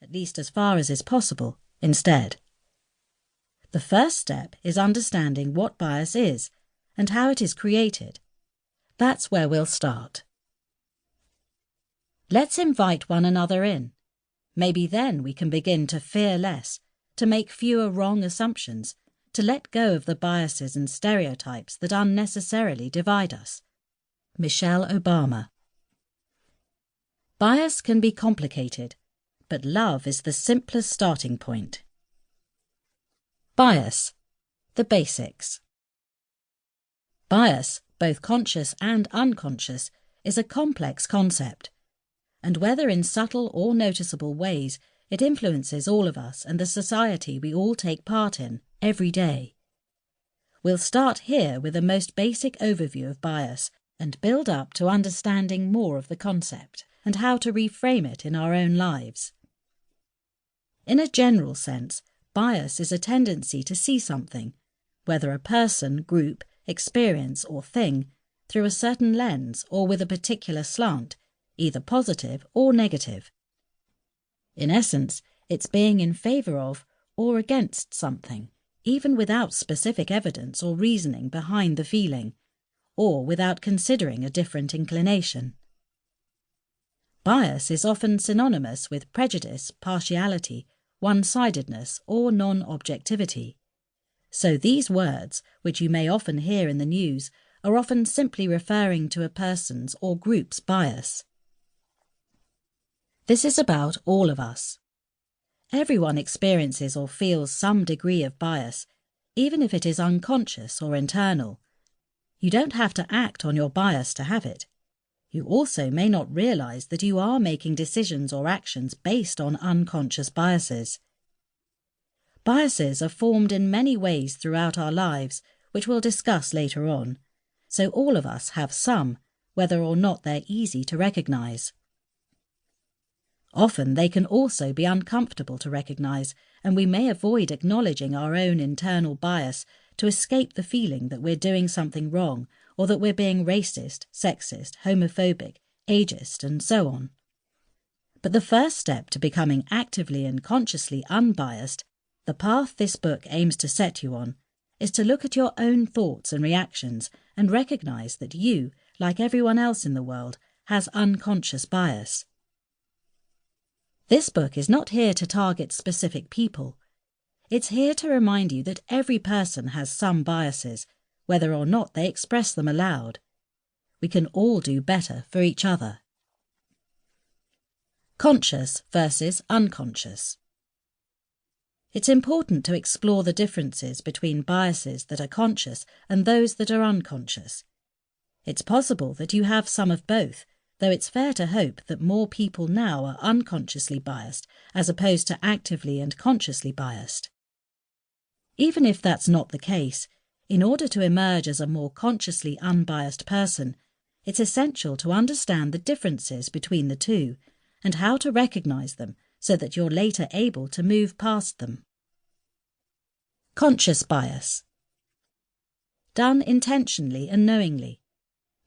at least as far as is possible, instead. The first step is understanding what bias is and how it is created. That's where we'll start. Let's invite one another in. Maybe then we can begin to fear less, to make fewer wrong assumptions, to let go of the biases and stereotypes that unnecessarily divide us. Michelle Obama. Bias can be complicated, but love is the simplest starting point. Bias. The basics. Bias, both conscious and unconscious, is a complex concept, and whether in subtle or noticeable ways, it influences all of us and the society we all take part in every day. We'll start here with a most basic overview of bias and build up to understanding more of the concept and how to reframe it in our own lives. In a general sense, bias is a tendency to see something, whether a person, group, experience or thing, through a certain lens or with a particular slant, either positive or negative. In essence, it's being in favour of or against something, even without specific evidence or reasoning behind the feeling, or without considering a different inclination. Bias is often synonymous with prejudice, partiality, one-sidedness or non-objectivity. So these words, which you may often hear in the news, are often simply referring to a person's or group's bias. This is about all of us. Everyone experiences or feels some degree of bias, even if it is unconscious or internal. You don't have to act on your bias to have it. You also may not realise that you are making decisions or actions based on unconscious biases. Biases are formed in many ways throughout our lives, which we'll discuss later on, so all of us have some, whether or not they're easy to recognise. Often they can also be uncomfortable to recognise, and we may avoid acknowledging our own internal bias to escape the feeling that we're doing something wrong or that we're being racist, sexist, homophobic, ageist, and so on. But the first step to becoming actively and consciously unbiased, the path this book aims to set you on, is to look at your own thoughts and reactions and recognise that you, like everyone else in the world, has unconscious bias. This book is not here to target specific people. It's here to remind you that every person has some biases, whether or not they express them aloud. We can all do better for each other. Conscious versus unconscious. It's important to explore the differences between biases that are conscious and those that are unconscious. It's possible that you have some of both, though it's fair to hope that more people now are unconsciously biased as opposed to actively and consciously biased. Even if that's not the case, in order to emerge as a more consciously unbiased person, it's essential to understand the differences between the two and how to recognise them so that you're later able to move past them. Conscious bias. Done intentionally and knowingly.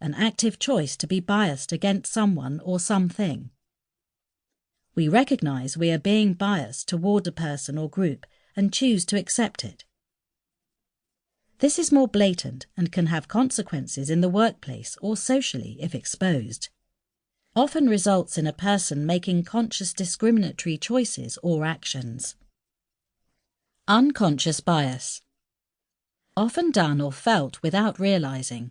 An active choice to be biased against someone or something. We recognise we are being biased toward a person or group and choose to accept it. This is more blatant and can have consequences in the workplace or socially if exposed. Often results in a person making conscious discriminatory choices or actions. Unconscious bias. Often done or felt without realising.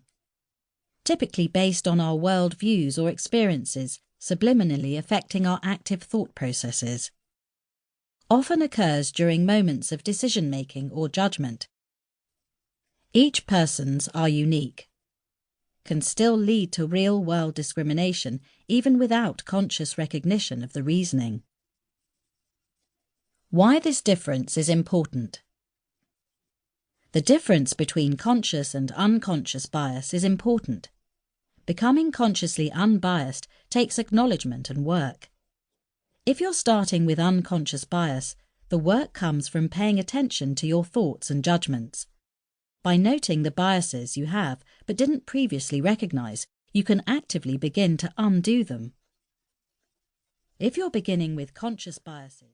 Typically based on our world views or experiences, subliminally affecting our active thought processes. Often occurs during moments of decision-making or judgment. Each person's are unique. Can still lead to real-world discrimination even without conscious recognition of the reasoning. Why this difference is important. The difference between conscious and unconscious bias is important. Becoming consciously unbiased takes acknowledgement and work. If you're starting with unconscious bias, the work comes from paying attention to your thoughts and judgments. By noting the biases you have but didn't previously recognise, you can actively begin to undo them. If you're beginning with conscious biases,